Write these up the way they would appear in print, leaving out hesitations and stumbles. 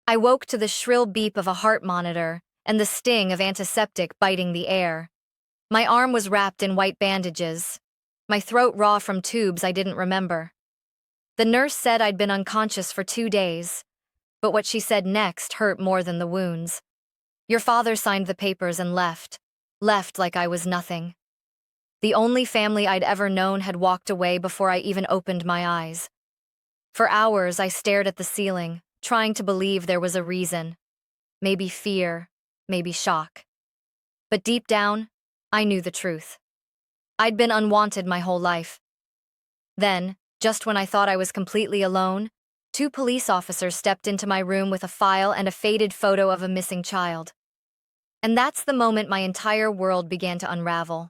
I woke to the shrill beep of a heart monitor and the sting of antiseptic biting the air. My arm was wrapped in white bandages, my throat raw from tubes I didn't remember. The nurse said I'd been unconscious for 2 days, but what she said next hurt more than the wounds. Your father signed the papers and left like I was nothing. The only family I'd ever known had walked away before I even opened my eyes. For hours, I stared at the ceiling, trying to believe there was a reason. Maybe fear, maybe shock. But deep down, I knew the truth. I'd been unwanted my whole life. Then, just when I thought I was completely alone, 2 police officers stepped into my room with a file and a faded photo of a missing child. And that's the moment my entire world began to unravel.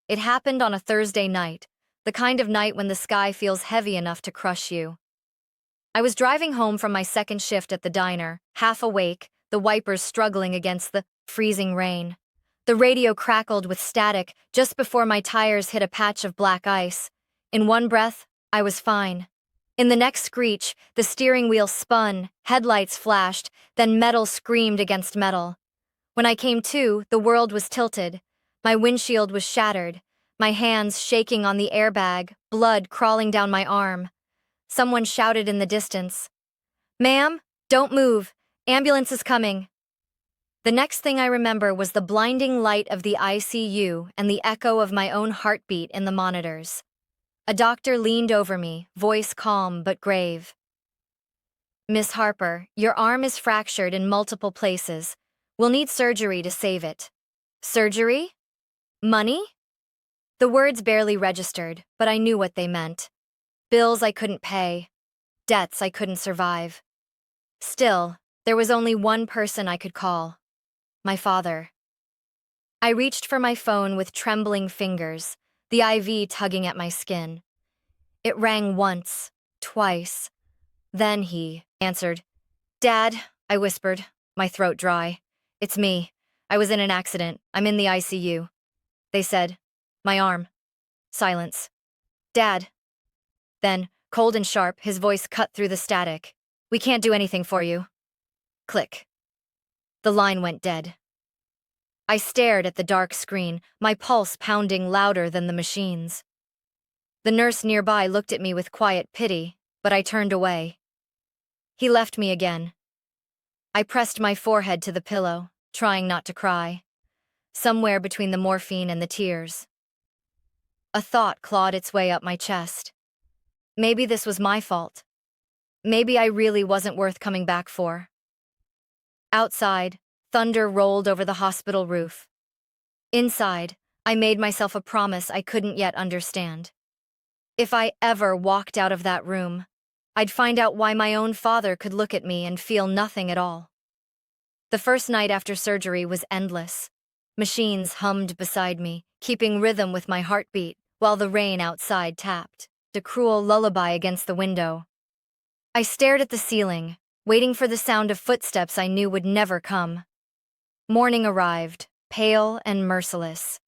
It happened on a Thursday night, the kind of night when the sky feels heavy enough to crush you. I was driving home from my second shift at the diner, half awake, the wipers struggling against the freezing rain. The radio crackled with static just before my tires hit a patch of black ice. In one breath, I was fine. In the next screech, the steering wheel spun, headlights flashed, then metal screamed against metal. When I came to, the world was tilted. My windshield was shattered, my hands shaking on the airbag, blood crawling down my arm. Someone shouted in the distance, "Ma'am, don't move. Ambulance is coming." The next thing I remember was the blinding light of the ICU and the echo of my own heartbeat in the monitors. A doctor leaned over me, voice calm but grave. "Miss Harper, your arm is fractured in multiple places. We'll need surgery to save it." "Surgery? Money?" The words barely registered, but I knew what they meant. Bills I couldn't pay. Debts I couldn't survive. Still, there was only one person I could call. My father. I reached for my phone with trembling fingers, the IV tugging at my skin. It rang once, twice. Then he answered. "Dad," I whispered, my throat dry. "It's me. I was in an accident. I'm in the ICU." They said, "My arm." Silence. "Dad." Then, cold and sharp, his voice cut through the static. "We can't do anything for you." Click. The line went dead. I stared at the dark screen, my pulse pounding louder than the machine's. The nurse nearby looked at me with quiet pity, but I turned away. He left me again. I pressed my forehead to the pillow, trying not to cry. Somewhere between the morphine and the tears. A thought clawed its way up my chest. Maybe this was my fault. Maybe I really wasn't worth coming back for. Outside, thunder rolled over the hospital roof. Inside, I made myself a promise I couldn't yet understand. If I ever walked out of that room, I'd find out why my own father could look at me and feel nothing at all. The first night after surgery was endless. Machines hummed beside me, keeping rhythm with my heartbeat, while the rain outside tapped, a cruel lullaby against the window. I stared at the ceiling, waiting for the sound of footsteps I knew would never come. Morning arrived, pale and merciless.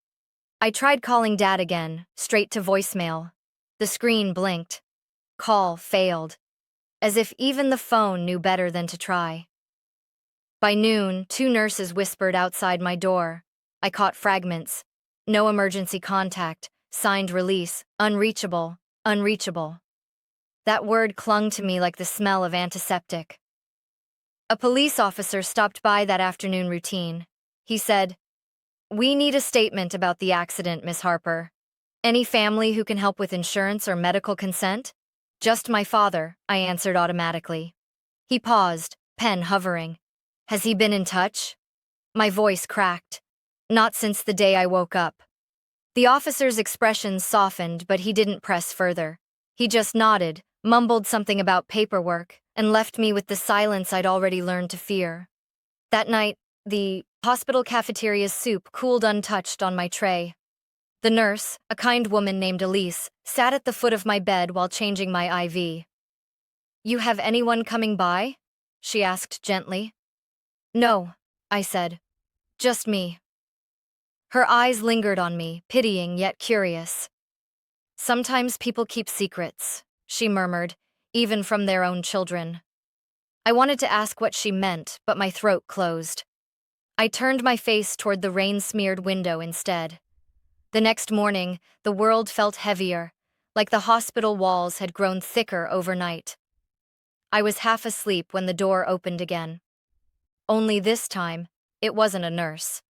I tried calling Dad again, straight to voicemail. The screen blinked. Call failed. As if even the phone knew better than to try. By noon, 2 nurses whispered outside my door. I caught fragments. No emergency contact, signed release, unreachable, unreachable. That word clung to me like the smell of antiseptic. A police officer stopped by that afternoon routine. He said, "We need a statement about the accident, Miss Harper. Any family who can help with insurance or medical consent?" "Just my father," I answered automatically. He paused, pen hovering. "Has he been in touch?" My voice cracked. "Not since the day I woke up." The officer's expression softened, but he didn't press further. He just nodded, mumbled something about paperwork, and left me with the silence I'd already learned to fear. That night, the hospital cafeteria's soup cooled untouched on my tray. The nurse, a kind woman named Elise, sat at the foot of my bed while changing my IV. "You have anyone coming by?" she asked gently. "No," I said. "Just me." Her eyes lingered on me, pitying yet curious. "Sometimes people keep secrets," she murmured, "even from their own children." I wanted to ask what she meant, but my throat closed. I turned my face toward the rain-smeared window instead. The next morning, the world felt heavier, like the hospital walls had grown thicker overnight. I was half asleep when the door opened again. Only this time, it wasn't a nurse.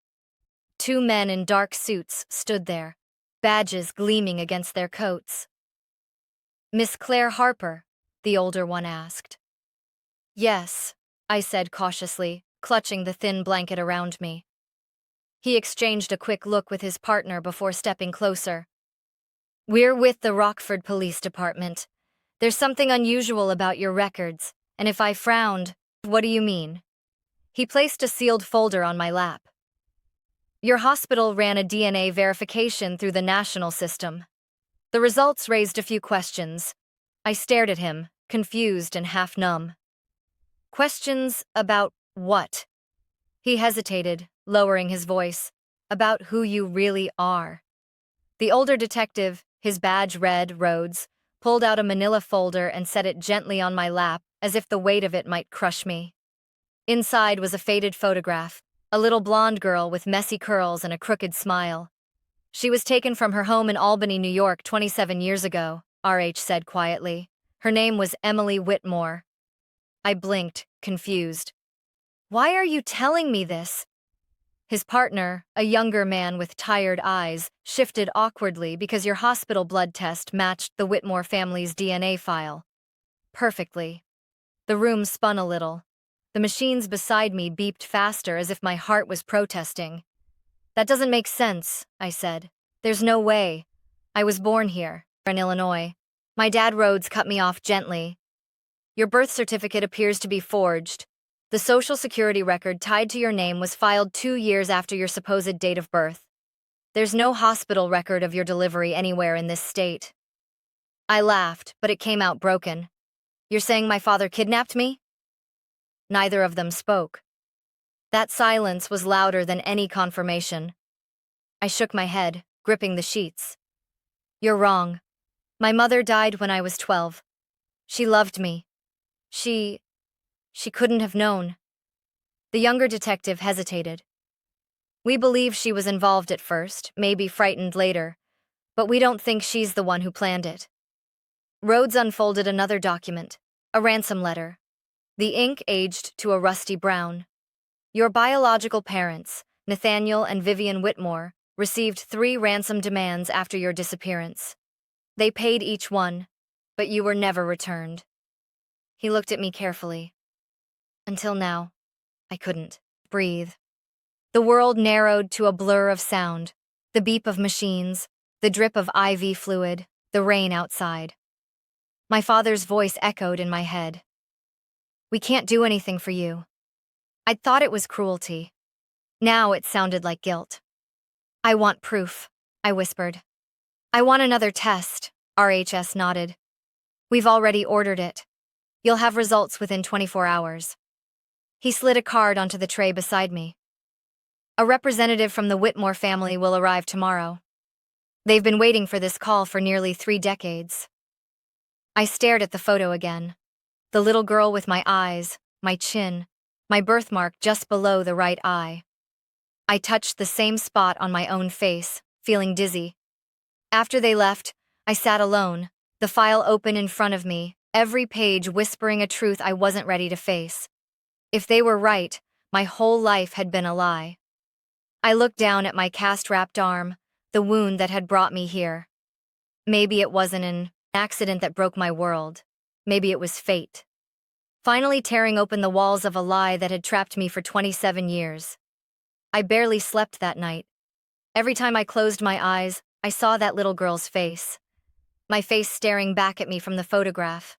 Two men in dark suits stood there, badges gleaming against their coats. "Miss Claire Harper?" the older one asked. "Yes," I said cautiously, clutching the thin blanket around me. He exchanged a quick look with his partner before stepping closer. "We're with the Rockford Police Department. There's something unusual about your records, and if I frowned, what do you mean?" He placed a sealed folder on my lap. "Your hospital ran a DNA verification through the national system. The results raised a few questions." I stared at him, confused and half numb. "Questions about what?" He hesitated, lowering his voice. "About who you really are." The older detective, his badge red, Rhodes, pulled out a manila folder and set it gently on my lap, as if the weight of it might crush me. Inside was a faded photograph, a little blonde girl with messy curls and a crooked smile. "She was taken from her home in Albany, New York 27 years ago," RH said quietly. "Her name was Emily Whitmore." I blinked, confused. "Why are you telling me this?" His partner, a younger man with tired eyes, shifted awkwardly because your hospital blood test matched the Whitmore family's DNA file. Perfectly. The room spun a little. The machines beside me beeped faster as if my heart was protesting. "That doesn't make sense," I said. "There's no way. I was born here, in Illinois. My dad Rhodes cut me off gently. Your birth certificate appears to be forged. The social security record tied to your name was filed 2 years after your supposed date of birth. There's no hospital record of your delivery anywhere in this state." I laughed, but it came out broken. "You're saying my father kidnapped me?" Neither of them spoke. That silence was louder than any confirmation. I shook my head, gripping the sheets. "You're wrong. My mother died when I was 12. She loved me. She couldn't have known." The younger detective hesitated. "We believe she was involved at first, maybe frightened later, but we don't think she's the one who planned it." Rhodes unfolded another document, a ransom letter. The ink aged to a rusty brown. "Your biological parents, Nathaniel and Vivian Whitmore, received 3 ransom demands after your disappearance. They paid each one, but you were never returned." He looked at me carefully. "Until now, I couldn't breathe." The world narrowed to a blur of sound, the beep of machines, the drip of IV fluid, the rain outside. My father's voice echoed in my head. "We can't do anything for you." I'd thought it was cruelty. Now it sounded like guilt. "I want proof," I whispered. "I want another test," RHS nodded. "We've already ordered it. You'll have results within 24 hours. He slid a card onto the tray beside me. "A representative from the Whitmore family will arrive tomorrow. They've been waiting for this call for nearly 3 decades." I stared at the photo again. The little girl with my eyes, my chin, my birthmark just below the right eye. I touched the same spot on my own face, feeling dizzy. After they left, I sat alone, the file open in front of me, every page whispering a truth I wasn't ready to face. If they were right, my whole life had been a lie. I looked down at my cast-wrapped arm, the wound that had brought me here. Maybe it wasn't an accident that broke my world. Maybe it was fate. Finally tearing open the walls of a lie that had trapped me for 27 years. I barely slept that night. Every time I closed my eyes, I saw that little girl's face. My face staring back at me from the photograph.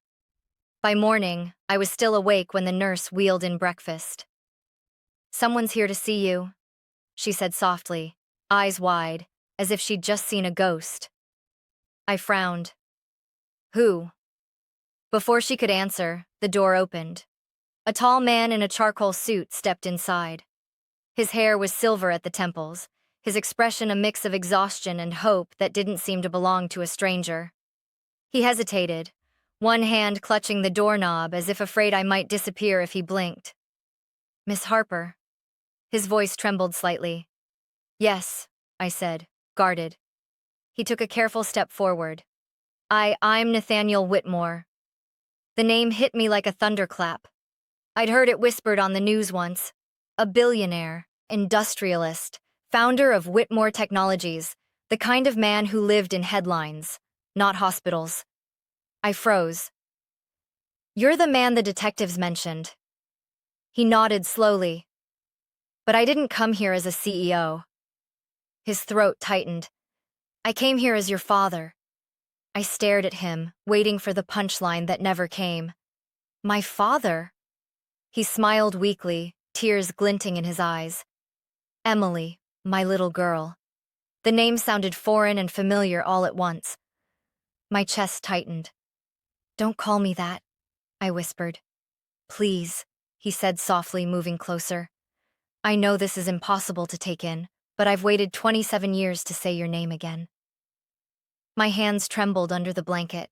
By morning, I was still awake when the nurse wheeled in breakfast. "Someone's here to see you," she said softly, eyes wide, as if she'd just seen a ghost. I frowned. "Who?" Before she could answer, the door opened. A tall man in a charcoal suit stepped inside. His hair was silver at the temples, his expression a mix of exhaustion and hope that didn't seem to belong to a stranger. He hesitated, one hand clutching the doorknob as if afraid I might disappear if he blinked. "Miss Harper." His voice trembled slightly. "Yes," I said, guarded. He took a careful step forward. I'm Nathaniel Whitmore." The name hit me like a thunderclap. I'd heard it whispered on the news once. A billionaire, industrialist, founder of Whitmore Technologies, the kind of man who lived in headlines, not hospitals. I froze. "You're the man the detectives mentioned." He nodded slowly. "But I didn't come here as a CEO." His throat tightened. "I came here as your father." I stared at him, waiting for the punchline that never came. "My father?" He smiled weakly, tears glinting in his eyes. "Emily, my little girl." The name sounded foreign and familiar all at once. My chest tightened. "Don't call me that," I whispered. "Please," he said softly, moving closer. "I know this is impossible to take in, but I've waited 27 years to say your name again." My hands trembled under the blanket.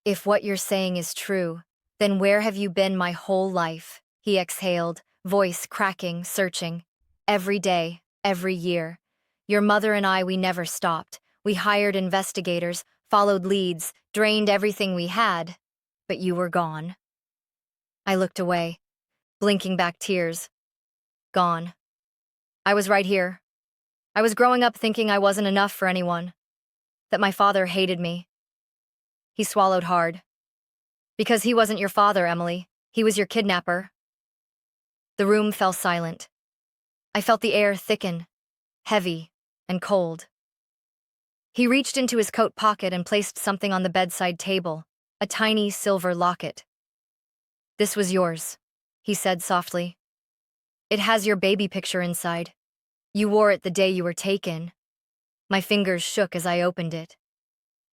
"If what you're saying is true, then where have you been my whole life?" He exhaled, voice cracking, searching. "Every day, every year. Your mother and I, we never stopped. We hired investigators, followed leads, drained everything we had. But you were gone." I looked away, blinking back tears. Gone. I was right here. I was growing up thinking I wasn't enough for anyone, that my father hated me. He swallowed hard. "Because he wasn't your father, Emily. He was your kidnapper." The room fell silent. I felt the air thicken, heavy and cold. He reached into his coat pocket and placed something on the bedside table, a tiny silver locket. "This was yours," he said softly. "It has your baby picture inside. You wore it the day you were taken." My fingers shook as I opened it.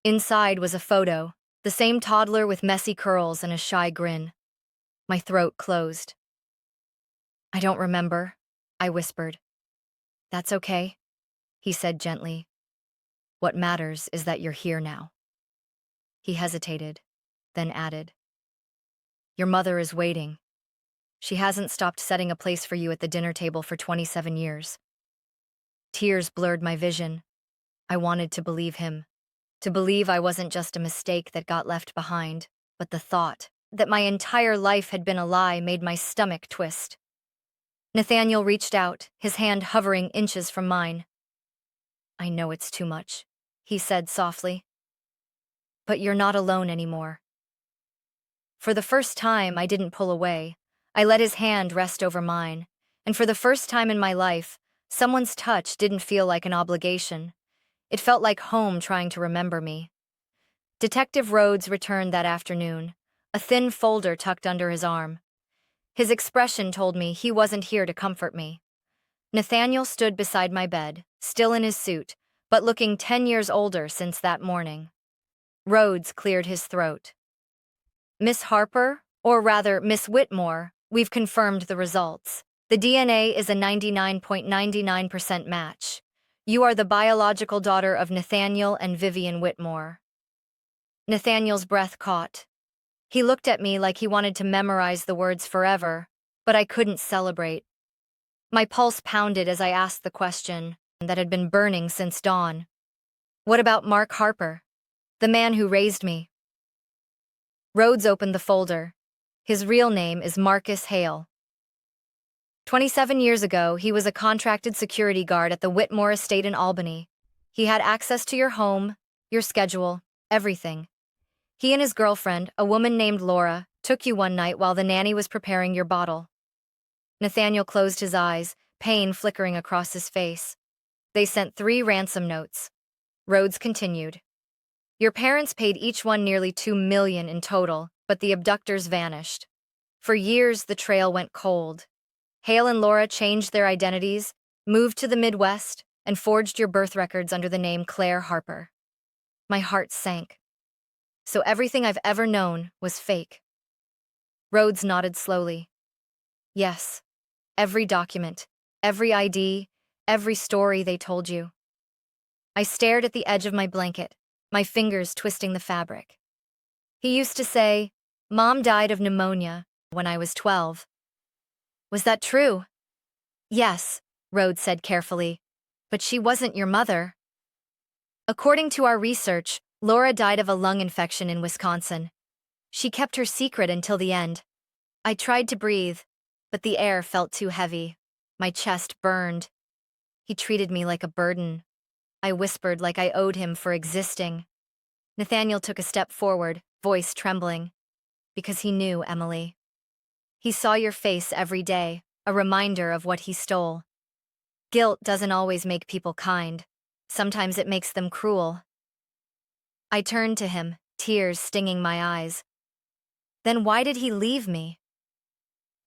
Inside was a photo, the same toddler with messy curls and a shy grin. My throat closed. "I don't remember," I whispered. "That's okay," he said gently. "What matters is that you're here now." He hesitated, then added, "Your mother is waiting. She hasn't stopped setting a place for you at the dinner table for 27 years. Tears blurred my vision. I wanted to believe him, to believe I wasn't just a mistake that got left behind, but the thought that my entire life had been a lie made my stomach twist. Nathaniel reached out, his hand hovering inches from mine. "I know it's too much," he said softly. "But you're not alone anymore." For the first time, I didn't pull away. I let his hand rest over mine, and for the first time in my life, someone's touch didn't feel like an obligation. It felt like home trying to remember me. Detective Rhodes returned that afternoon, a thin folder tucked under his arm. His expression told me he wasn't here to comfort me. Nathaniel stood beside my bed, still in his suit, but looking 10 years older since that morning. Rhodes cleared his throat. "Miss Harper, or rather Miss Whitmore, we've confirmed the results. The DNA is a 99.99% match. You are the biological daughter of Nathaniel and Vivian Whitmore." Nathaniel's breath caught. He looked at me like he wanted to memorize the words forever, but I couldn't celebrate. My pulse pounded as I asked the question that had been burning since dawn. "What about Mark Harper, the man who raised me?" Rhodes opened the folder. "His real name is Marcus Hale. 27 years ago, he was a contracted security guard at the Whitmore estate in Albany. He had access to your home, your schedule, everything. He and his girlfriend, a woman named Laura, took you one night while the nanny was preparing your bottle." Nathaniel closed his eyes, pain flickering across his face. "They sent 3 ransom notes." Rhodes continued. "Your parents paid each one nearly $2 million in total, but the abductors vanished. For years, the trail went cold. Hale and Laura changed their identities, moved to the Midwest, and forged your birth records under the name Claire Harper." My heart sank. So everything I've ever known was fake. Rhodes nodded slowly. "Yes, every document, every ID, every story they told you." I stared at the edge of my blanket, my fingers twisting the fabric. He used to say, "Mom died of pneumonia when I was 12. Was that true? Yes, Rhodes said carefully. But she wasn't your mother. According to our research, Laura died of a lung infection in Wisconsin. She kept her secret until the end. I tried to breathe, but the air felt too heavy. My chest burned. He treated me like a burden. I whispered like I owed him for existing. Nathaniel took a step forward, voice trembling. Because he knew, Emily. He saw your face every day, a reminder of what he stole. Guilt doesn't always make people kind. Sometimes it makes them cruel. I turned to him, tears stinging my eyes. Then why did he leave me?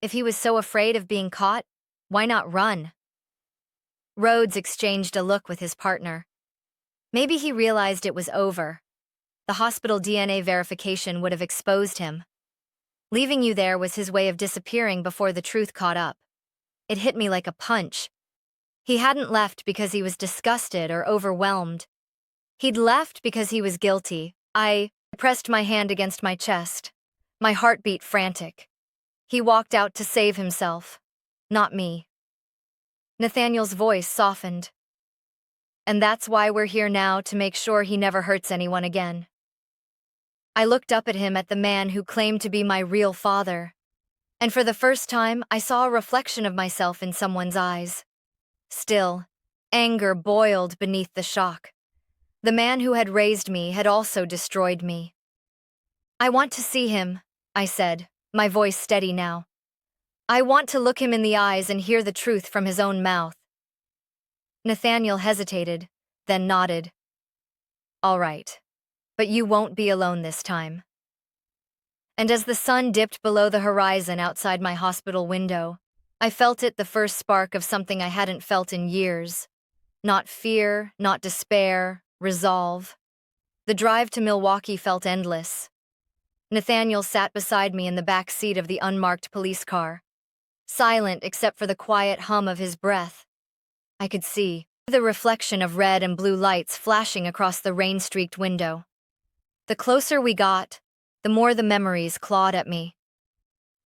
If he was so afraid of being caught, why not run? Rhodes exchanged a look with his partner. Maybe he realized it was over. The hospital DNA verification would have exposed him. Leaving you there was his way of disappearing before the truth caught up. It hit me like a punch. He hadn't left because he was disgusted or overwhelmed. He'd left because he was guilty. I pressed my hand against my chest. My heart beat frantic. He walked out to save himself, not me. Nathaniel's voice softened. And that's why we're here now, to make sure he never hurts anyone again. I looked up at him, at the man who claimed to be my real father. And for the first time, I saw a reflection of myself in someone's eyes. Still, anger boiled beneath the shock. The man who had raised me had also destroyed me. I want to see him, I said, my voice steady now. I want to look him in the eyes and hear the truth from his own mouth. Nathaniel hesitated, then nodded. All right, but you won't be alone this time. And as the sun dipped below the horizon outside my hospital window, I felt it, the first spark of something I hadn't felt in years. Not fear, not despair, resolve. The drive to Milwaukee felt endless. Nathaniel sat beside me in the back seat of the unmarked police car, silent except for the quiet hum of his breath. I could see the reflection of red and blue lights flashing across the rain-streaked window. The closer we got, the more the memories clawed at me.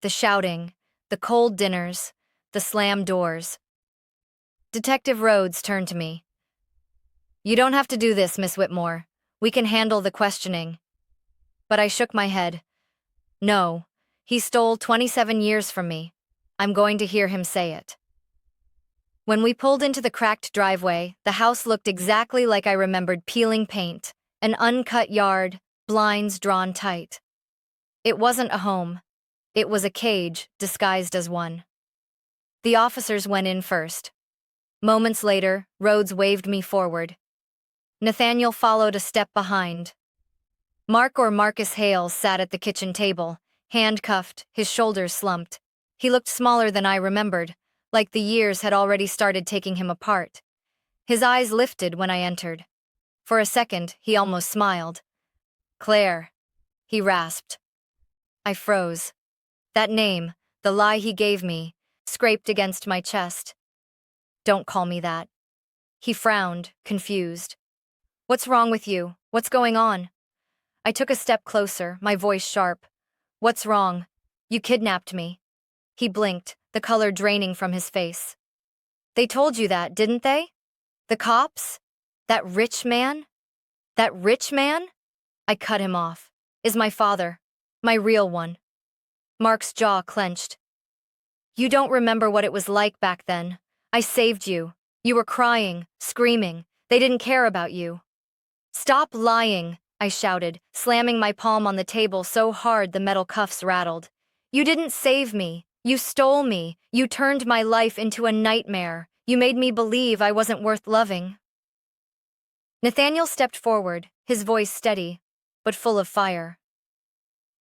The shouting, the cold dinners, the slammed doors. Detective Rhodes turned to me. You don't have to do this, Miss Whitmore. We can handle the questioning. But I shook my head. No, he stole 27 years from me. I'm going to hear him say it. When we pulled into the cracked driveway, the house looked exactly like I remembered: peeling paint, an uncut yard, blinds drawn tight. It wasn't a home. It was a cage, disguised as one. The officers went in first. Moments later, Rhodes waved me forward. Nathaniel followed a step behind. Mark, or Marcus Hales, sat at the kitchen table, handcuffed, his shoulders slumped. He looked smaller than I remembered, like the years had already started taking him apart. His eyes lifted when I entered. For a second, he almost smiled. Claire, he rasped. I froze. That name, the lie he gave me, scraped against my chest. Don't call me that. He frowned, confused. What's wrong with you? What's going on? I took a step closer, my voice sharp. What's wrong? You kidnapped me. He blinked, the color draining from his face. They told you that, didn't they? The cops? That rich man? That rich man? I cut him off. Is my father. My real one. Mark's jaw clenched. You don't remember what it was like back then. I saved you. You were crying, screaming. They didn't care about you. Stop lying, I shouted, slamming my palm on the table so hard the metal cuffs rattled. You didn't save me. You stole me. You turned my life into a nightmare. You made me believe I wasn't worth loving. Nathaniel stepped forward, his voice steady, but full of fire.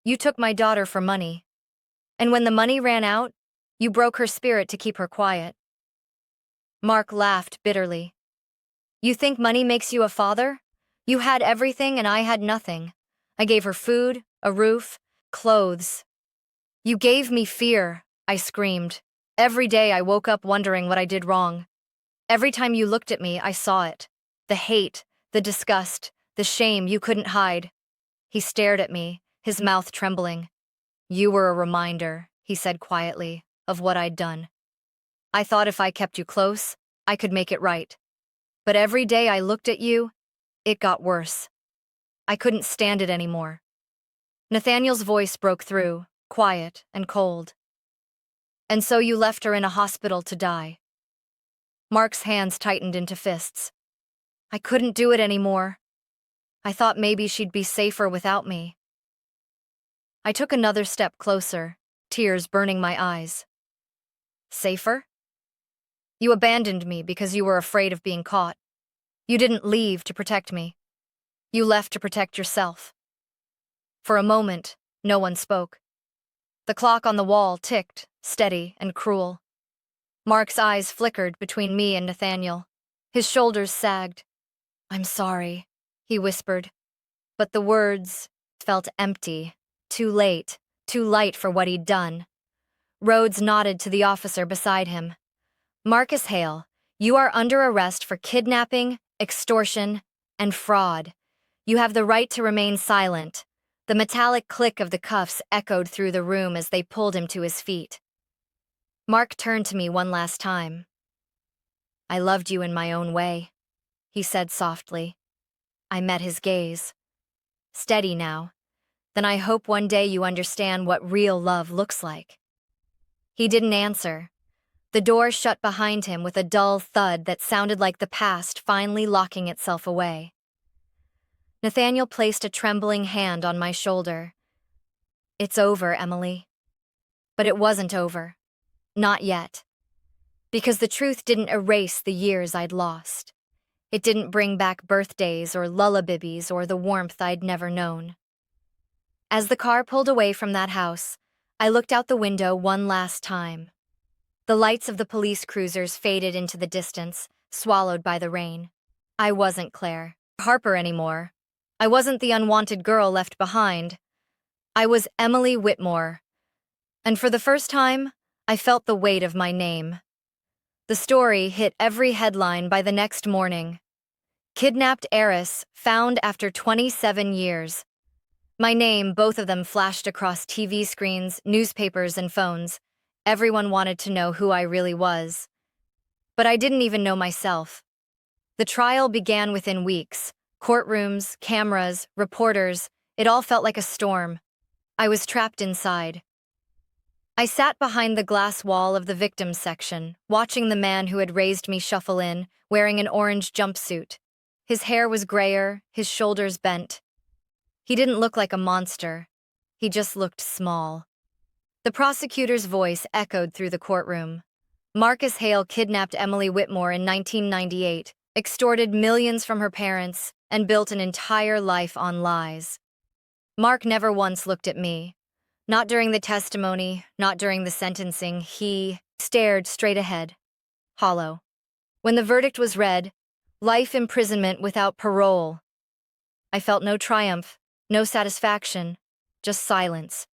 You took my daughter for money. And when the money ran out, you broke her spirit to keep her quiet. Mark laughed bitterly. You think money makes you a father? You had everything and I had nothing. I gave her food, a roof, clothes. You gave me fear, I screamed. Every day I woke up wondering what I did wrong. Every time you looked at me, I saw it. The hate, the disgust, the shame you couldn't hide. He stared at me, his mouth trembling. "You were a reminder," he said quietly, "of what I'd done. I thought if I kept you close, I could make it right. But every day I looked at you, it got worse. I couldn't stand it anymore." Nathaniel's voice broke through, quiet and cold. "And so you left her in a hospital to die." Mark's hands tightened into fists. "I couldn't do it anymore. I thought maybe she'd be safer without me." I took another step closer, tears burning my eyes. "Safer? You abandoned me because you were afraid of being caught. You didn't leave to protect me. You left to protect yourself." For a moment, no one spoke. The clock on the wall ticked, steady and cruel. Mark's eyes flickered between me and Nathaniel. His shoulders sagged. "I'm sorry," he whispered. But the words felt empty, too late, too light for what he'd done. Rhodes nodded to the officer beside him. "Marcus Hale, you are under arrest for kidnapping, extortion, and fraud. You have the right to remain silent." The metallic click of the cuffs echoed through the room as they pulled him to his feet. Mark turned to me one last time. "I loved you in my own way," he said softly. I met his gaze. "Steady now. Then I hope one day you understand what real love looks like." He didn't answer. The door shut behind him with a dull thud that sounded like the past finally locking itself away. Nathaniel placed a trembling hand on my shoulder. "It's over, Emily." But it wasn't over. Not yet. Because the truth didn't erase the years I'd lost. It didn't bring back birthdays or lullabies or the warmth I'd never known. As the car pulled away from that house, I looked out the window one last time. The lights of the police cruisers faded into the distance, swallowed by the rain. I wasn't Claire Harper anymore. I wasn't the unwanted girl left behind. I was Emily Whitmore. And for the first time, I felt the weight of my name. The story hit every headline by the next morning. "Kidnapped heiress found after 27 years. My name, both of them, flashed across TV screens, newspapers, and phones. Everyone wanted to know who I really was. But I didn't even know myself. The trial began within weeks. Courtrooms, cameras, reporters, it all felt like a storm. I was trapped inside. I sat behind the glass wall of the victims section, watching the man who had raised me shuffle in, wearing an orange jumpsuit. His hair was grayer, his shoulders bent. He didn't look like a monster. He just looked small. The prosecutor's voice echoed through the courtroom. "Marcus Hale kidnapped Emily Whitmore in 1998, extorted millions from her parents, and built an entire life on lies." Mark never once looked at me. Not during the testimony, not during the sentencing. He stared straight ahead, hollow. When the verdict was read, life imprisonment without parole, I felt no triumph, no satisfaction, just silence.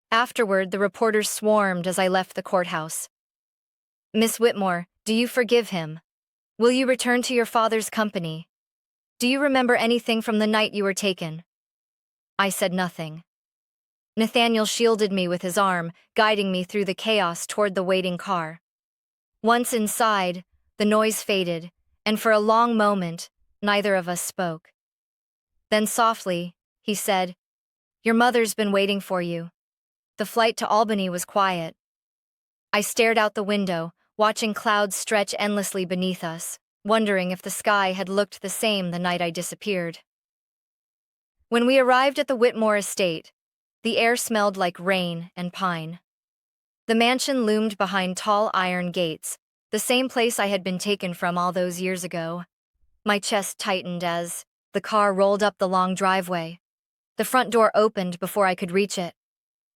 Afterward, the reporters swarmed as I left the courthouse. "Miss Whitmore, do you forgive him? Will you return to your father's company? Do you remember anything from the night you were taken?" I said nothing. Nathaniel shielded me with his arm, guiding me through the chaos toward the waiting car. Once inside, the noise faded, and for a long moment, neither of us spoke. Then softly, he said, "Your mother's been waiting for you." The flight to Albany was quiet. I stared out the window, watching clouds stretch endlessly beneath us, wondering if the sky had looked the same the night I disappeared. When we arrived at the Whitmore estate, the air smelled like rain and pine. The mansion loomed behind tall iron gates, the same place I had been taken from all those years ago. My chest tightened as the car rolled up the long driveway. The front door opened before I could reach it.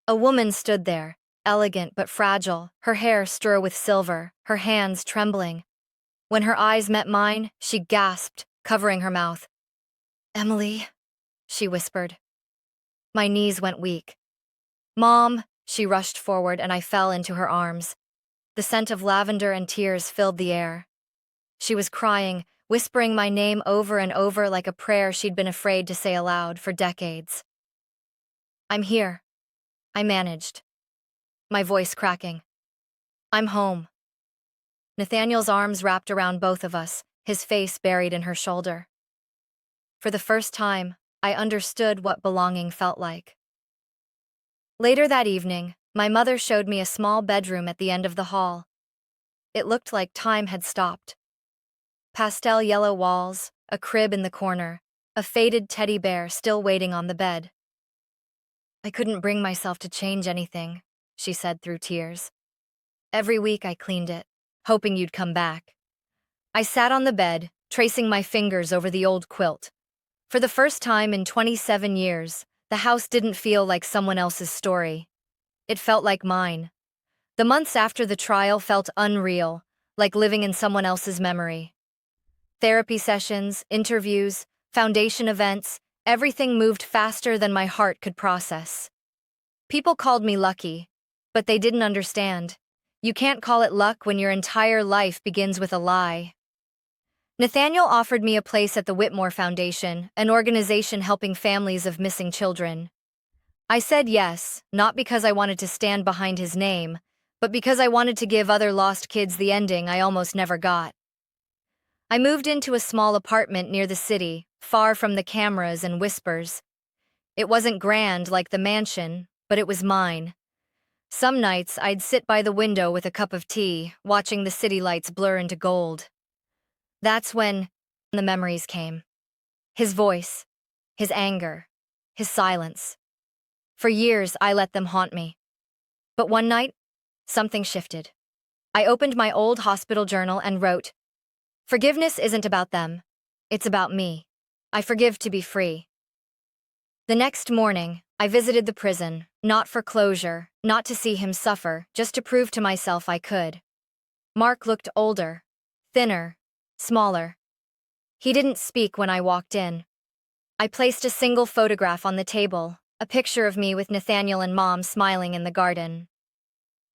A woman stood there, elegant but fragile, her hair stir with silver, her hands trembling. When her eyes met mine, she gasped, covering her mouth. "Emily," she whispered. My knees went weak. "Mom," she rushed forward and I fell into her arms. The scent of lavender and tears filled the air. She was crying, whispering my name over and over like a prayer she'd been afraid to say aloud for decades. I'm here. I managed, my voice cracking. I'm home. Nathaniel's arms wrapped around both of us, his face buried in her shoulder. For the first time, I understood what belonging felt like. Later that evening, my mother showed me a small bedroom at the end of the hall. It looked like time had stopped. Pastel yellow walls, a crib in the corner, a faded teddy bear still waiting on the bed. I couldn't bring myself to change anything, she said through tears. Every week I cleaned it, hoping you'd come back. I sat on the bed, tracing my fingers over the old quilt. For the first time in 27 years, the house didn't feel like someone else's story. It felt like mine. The months after the trial felt unreal, like living in someone else's memory. Therapy sessions, interviews, foundation events, everything moved faster than my heart could process. People called me lucky, but they didn't understand. You can't call it luck when your entire life begins with a lie. Nathaniel offered me a place at the Whitmore Foundation, an organization helping families of missing children. I said yes, not because I wanted to stand behind his name, but because I wanted to give other lost kids the ending I almost never got. I moved into a small apartment near the city, far from the cameras and whispers. It wasn't grand like the mansion, but it was mine. Some nights I'd sit by the window with a cup of tea, watching the city lights blur into gold. That's when the memories came. His voice, his anger, his silence. For years, I let them haunt me. But one night, something shifted. I opened my old hospital journal and wrote, "Forgiveness isn't about them. It's about me. I forgive to be free." The next morning, I visited the prison, not for closure, not to see him suffer, just to prove to myself I could. Mark looked older, thinner, smaller. He didn't speak when I walked in. I placed a single photograph on the table, a picture of me with Nathaniel and Mom smiling in the garden.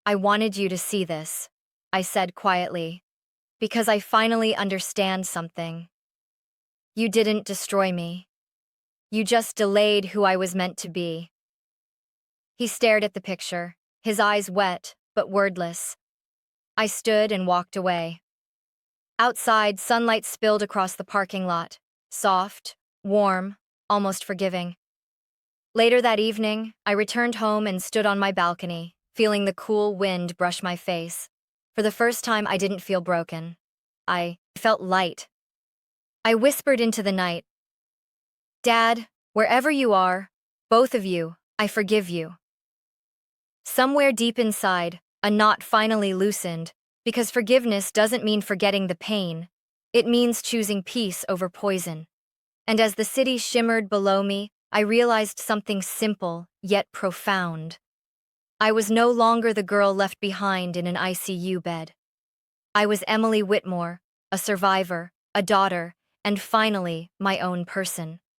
"I wanted you to see this," I said quietly, "because I finally understand something. You didn't destroy me. You just delayed who I was meant to be." He stared at the picture, his eyes wet, but wordless. I stood and walked away. Outside, sunlight spilled across the parking lot, soft, warm, almost forgiving. Later that evening, I returned home and stood on my balcony, feeling the cool wind brush my face. For the first time, I didn't feel broken. I felt light. I whispered into the night, "Dad, wherever you are, both of you, I forgive you." Somewhere deep inside, a knot finally loosened, because forgiveness doesn't mean forgetting the pain. It means choosing peace over poison. And as the city shimmered below me, I realized something simple, yet profound. I was no longer the girl left behind in an ICU bed. I was Emily Whitmore, a survivor, a daughter, and finally, my own person.